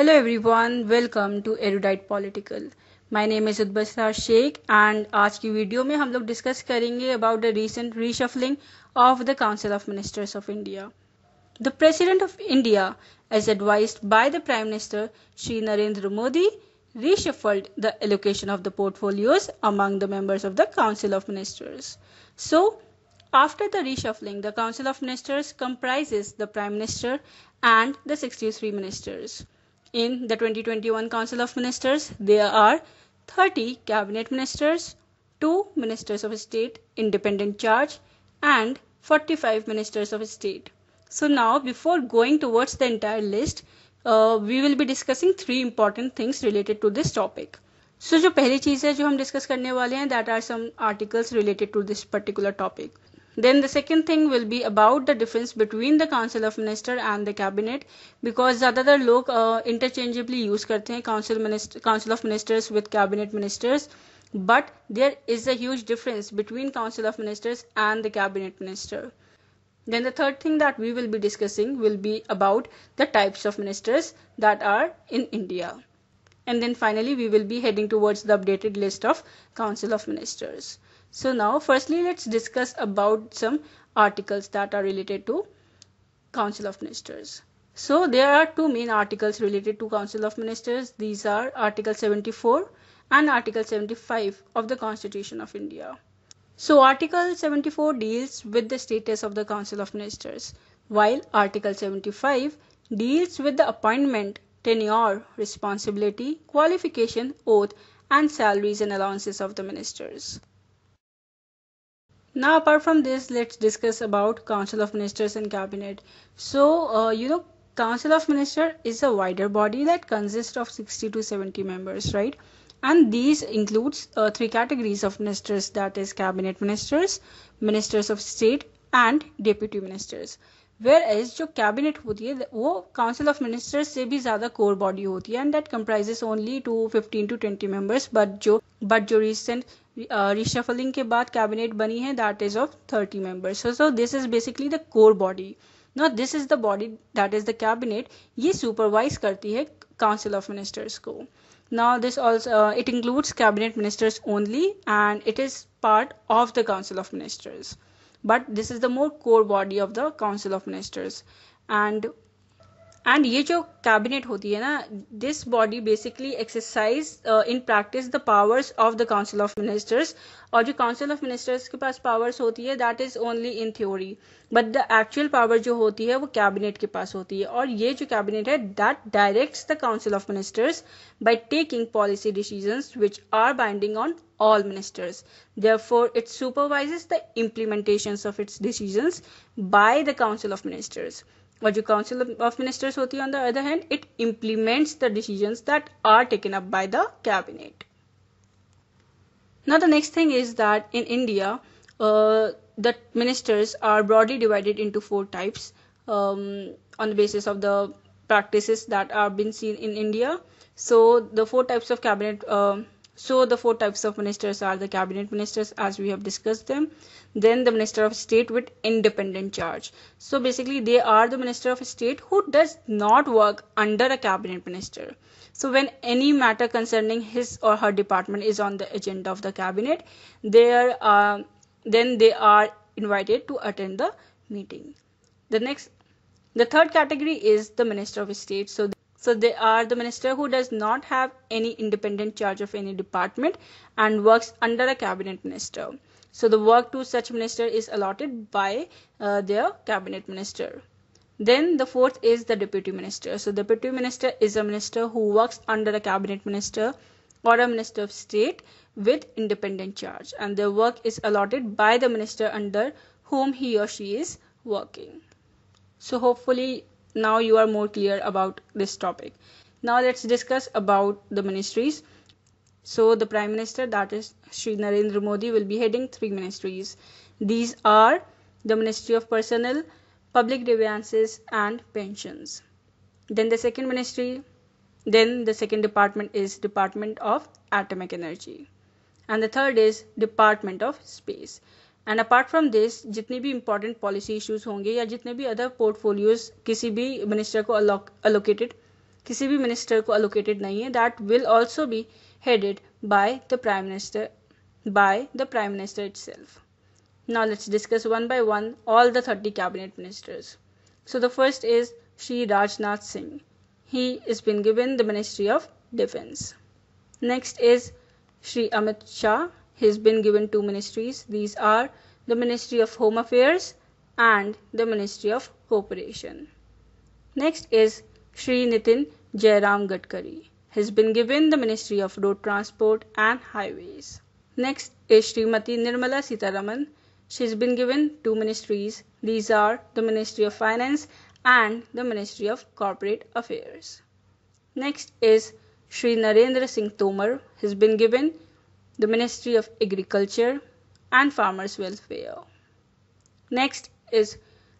Hello everyone, welcome to Erudite Political. My name is Udbasar Sheikh and आज की video में हम लोग डिस्कस करेंगे about the recent reshuffling of the Council of Ministers of India. The President of India, as advised by the Prime Minister Shri Narendra Modi, reshuffled the allocation of the portfolios among the members of the Council of Ministers. So, after the reshuffling, the Council of Ministers comprises the Prime Minister and the 63 ministers. In the 2021 Council of Ministers, there are 30 cabinet ministers, 2 ministers of state independent charge, and 45 ministers of state. So now, before going towards the entire list, we will be discussing 3 important things related to this topic. So जो पहली चीज़ है जो हम discuss करने वाले हैं, that are some articles related to this particular topic. Then the second thing will be about the difference between the Council of Minister and the Cabinet, because ज़्यादातर लोग interchangeably use करते हैं Council of Ministers with Cabinet Ministers, but there is a huge difference between Council of Ministers and the Cabinet Minister. Then the third thing that we will be discussing will be about the types of ministers that are in India. And then finally we will be heading towards the updated list of Council of Ministers. So now firstly let's discuss about some articles that are related to Council of Ministers. So there are two main articles related to Council of Ministers. These are Article 74 and Article 75 of the Constitution of India. So Article 74 deals with the status of the Council of Ministers, while Article 75 deals with the appointment, tenure, responsibility, qualification, oath, and salaries and allowances of the ministers. Now apart from this, let's discuss about Council of Ministers and Cabinet. So Council of Ministers is a wider body that consists of 60 to 70 members, right? And these includes 3 categories of ministers, that is Cabinet Ministers, Ministers of State and Deputy Ministers. Whereas जो cabinet होती है वो council of ministers से भी ज़्यादा core body होती है and that comprises only 15 to 20 members, but जो रिसेंट रिशफलिंग के बाद कैबिनेट बनी है that is of 30 members. So this is basically the core body. Now this is the body that is the cabinet. ये supervise करती है council of ministers को. Now this also it includes cabinet ministers only and it is part of the Council of Ministers. But this is the more core body of the Council of Ministers. And ये जो cabinet होती है ना, this body basically exercise in practice the powers of the council of ministers. और जो council of ministers के पास powers होती है that is only in theory, but the actual power जो होती है वो कैबिनेट के पास होती है. और ये जो कैबिनेट है that directs the council of ministers by taking policy decisions which are binding on all ministers. Therefore, it supervises the implementations of its decisions by the Council of Ministers. और जो Council of Ministers होती है on the other hand, it implements the decisions that are taken up by the cabinet. Now the next thing is that in India, the ministers are broadly divided into 4 types on the basis of the practices that are been seen in India. So the 4 types of cabinet. The 4 types of ministers are the cabinet ministers as we have discussed them. Then the minister of state with independent charge. So basically they are the minister of state who does not work under a cabinet minister. So when any matter concerning his or her department is on the agenda of the cabinet, then they are invited to attend the meeting. The third category is the minister of state. So they are the minister who does not have any independent charge of any department and works under a cabinet minister. So the work to such minister is allotted by their cabinet minister. Then the fourth is the deputy minister. So the deputy minister is a minister who works under a cabinet minister or a minister of state with independent charge, and their work is allotted by the minister under whom he or she is working. So hopefully now you are more clear about this topic. Now let's discuss about the ministries. So the Prime Minister, that is Shri Narendra Modi, will be heading 3 ministries. These are the Ministry of Personnel, Public Grievances and Pensions. Then the second department is Department of Atomic Energy. And the third is Department of Space. And apart from this जितनी भी important policy issues होंगे या जितने भी other portfolios किसी भी minister को allocated किसी भी मिनिस्टर को allocated नहीं है, that will also be headed by the prime minister itself. Now let's discuss one by one all the 30 cabinet ministers. So the first is Shri Rajnath Singh. He has been given the Ministry of Defence. Next is Shri Amit Shah. He has been given 2 ministries. These are the Ministry of Home Affairs and the Ministry of Cooperation. Next is Shri Nitin Jairam Gadkari. He has been given the Ministry of Road Transport and Highways. Next is Srimati Nirmala Sitharaman. She has been given 2 ministries. These are the Ministry of Finance and the Ministry of Corporate Affairs. Next is Shri Narendra Singh Tomar. He has been given the Ministry of Agriculture and Farmers Welfare. Next is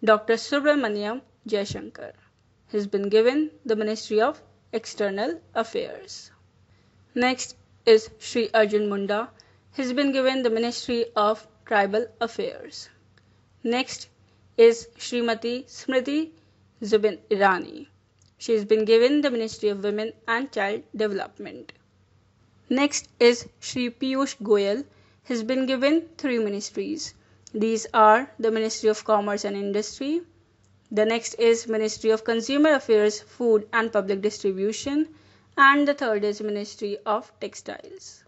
Dr. Subramaniam Jaishankar. He has been given the Ministry of External Affairs. Next is Shri Arjun Munda. He has been given the Ministry of Tribal Affairs. Next is Srimati Smriti Zubin Irani. She has been given the Ministry of Women and Child Development. Next is Shri Piyush Goyal. He has been given 3 ministries. These are the Ministry of Commerce and Industry. The next is Ministry of Consumer Affairs, Food and Public Distribution. And the third is Ministry of Textiles.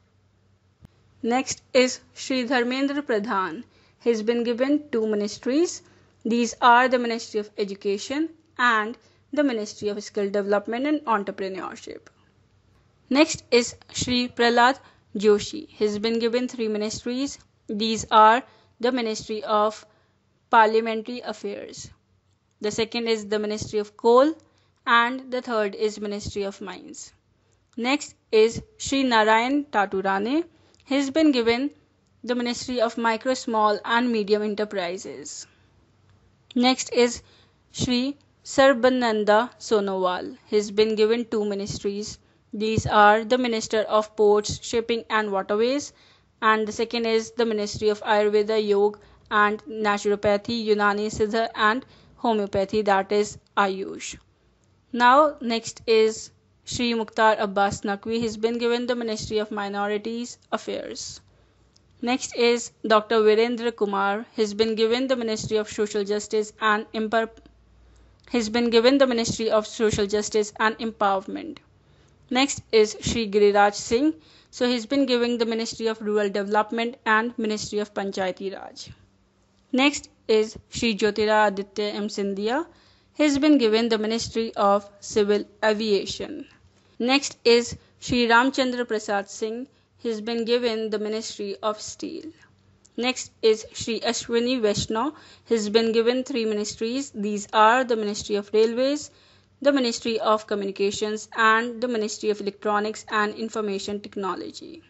Next is Shri Dharmendra Pradhan. He has been given 2 ministries. These are the Ministry of Education and the Ministry of Skill Development and Entrepreneurship. Next is Shri Prahlad Joshi. He has been given 3 ministries. These are the Ministry of Parliamentary Affairs. The second is the Ministry of Coal and the third is Ministry of Mines. Next is Shri Narayan Taturane. He has been given the Ministry of Micro, Small and Medium Enterprises. Next is Shri Sarbananda Sonowal. He has been given 2 ministries. These are the Minister of Ports, Shipping and Waterways, and the second is the Ministry of Ayurveda, Yoga and Naturopathy, Unani Siddha and Homeopathy, that is Ayush. Now next is Shri Mukhtar Abbas Naqvi. He has been given the Ministry of Minorities Affairs. Next is Dr. Virendra Kumar. He has been given the Ministry of Social Justice and Empowerment. Next is Shri Giriraj Singh. So he has been given the Ministry of Rural Development and Ministry of Panchayati Raj. Next is Shri Jyotiraditya M. Scindia. He has been given the Ministry of Civil Aviation. Next is Shri Ramchandra Prasad Singh. He has been given the Ministry of Steel. Next is Shri Ashwini Vaishnaw. He has been given 3 ministries. These are the Ministry of Railways, the Ministry of Communications and the Ministry of Electronics and Information Technology.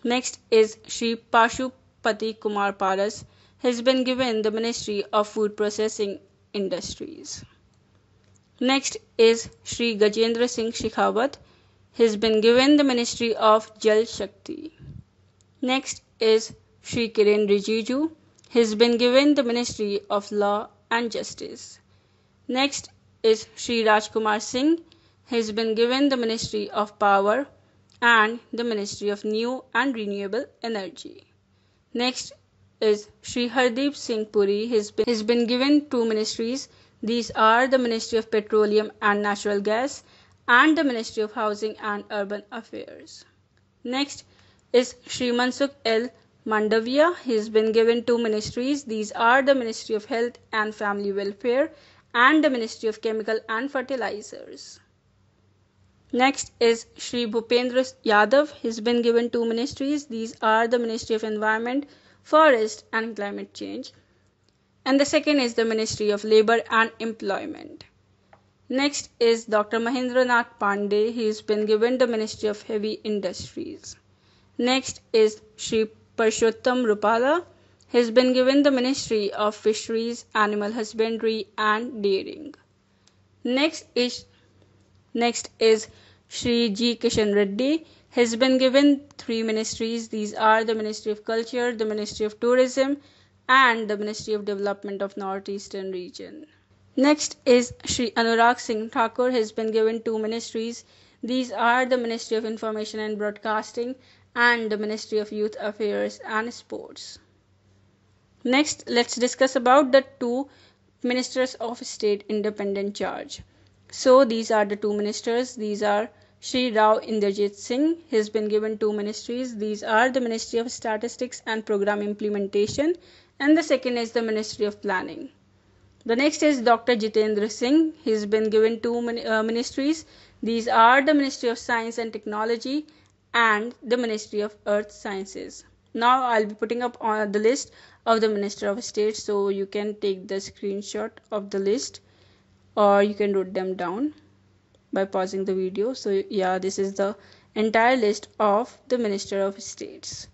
Next is Shri Pashupati Kumar Paras. He has been given the Ministry of Food Processing Industries. Next is Shri Gajendra Singh Shekhawat. He has been given the Ministry of Jal Shakti. Next is Shri Kiren Rijiju. He has been given the Ministry of Law and Justice. Next is Shri Rajkumar Singh. He has been given the Ministry of Power and the Ministry of New and Renewable Energy. Next is Shri Hardeep Singh Puri. He has been given 2 ministries. These are the Ministry of Petroleum and Natural Gas and the Ministry of Housing and Urban Affairs. Next is Shri Mansukh L. Mandavia. He has been given 2 ministries. These are the Ministry of Health and Family Welfare and the Ministry of Chemical and Fertilizers. Next is Shri Bhupendra Yadav. He has been given 2 ministries. These are the Ministry of Environment, Forest and Climate Change. And the second is the Ministry of Labour and Employment. Next is Dr. Mahendranath Pandey. He has been given the Ministry of Heavy Industries. Next is Shri Parshottam Rupala. He has been given the Ministry of Fisheries, Animal Husbandry and Dairying. Next is Shri G. Kishan Reddy. He has been given 3 ministries. These are the Ministry of Culture, the Ministry of Tourism and the Ministry of Development of Northeastern Region. Next is Shri Anurag Singh Thakur. He has been given two ministries. These are the Ministry of Information and Broadcasting and the Ministry of Youth Affairs and Sports. Next, let's discuss about the two Ministers of State Independent Charge. So these are the two ministers. These are Shri Rao Inderjit Singh. He has been given two ministries. These are the Ministry of Statistics and Program Implementation, and the second is the Ministry of Planning. The next is Dr. Jitendra Singh. He has been given two ministries. These are the Ministry of Science and Technology and the Ministry of Earth Sciences. Now I'll be putting up on the list of the Minister of State, so you can take the screenshot of the list or you can write them down by pausing the video. So yeah, this is the entire list of the Minister of States.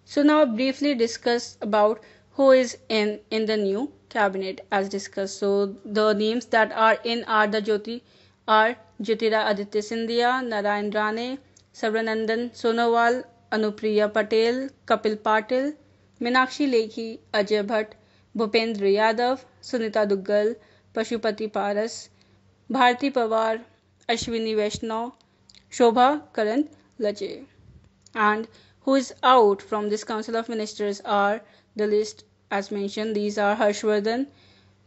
So now briefly discuss about who is in the new cabinet as discussed. So the names that are in are Jyotira Aditya Scindia, Narayan Rane, Sarvanandan Sonowal, Anupriya Patel, Kapil Patil, Meenakshi Lekhi, Ajay Bhatt, Bhupendra Yadav, Sunita Duggal, Pashupati Paras, Bharti Pawar, Ashwini Vaishnaw, Shobha Karandlaje. And who is out from this Council of Ministers are the list as mentioned. These are Harshvardhan,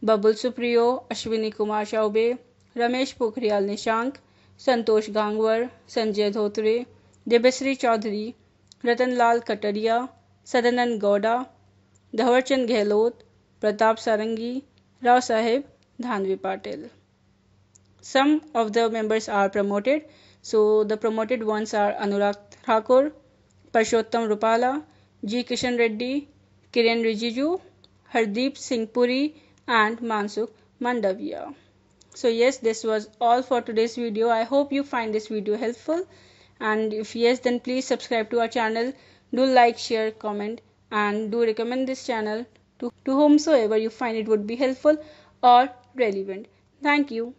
Babul Supriyo, Ashwini Kumar Chaubey, Ramesh Pokhriyal Nishank, Santosh Gangwar, Sanjay Dhotre, Debashree Chaudhary, Ratanlal Kataria, Sadanand Gowda, Dhawarchand Gehlot, Pratap Sarangi, Rao Sahib Dhanvi Patil. Some of the members are promoted. So the promoted ones are Anurag Thakur, Parshottam Rupala, G. Kishan Reddy, Kiren Rijiju, Hardeep Singh Puri and Mansukh Mandavia. So yes, this was all for today's video. I hope you find this video helpful, and if yes, then please subscribe to our channel. Do like, share, comment, and do recommend this channel to whomsoever you find it would be helpful or relevant. Thank you.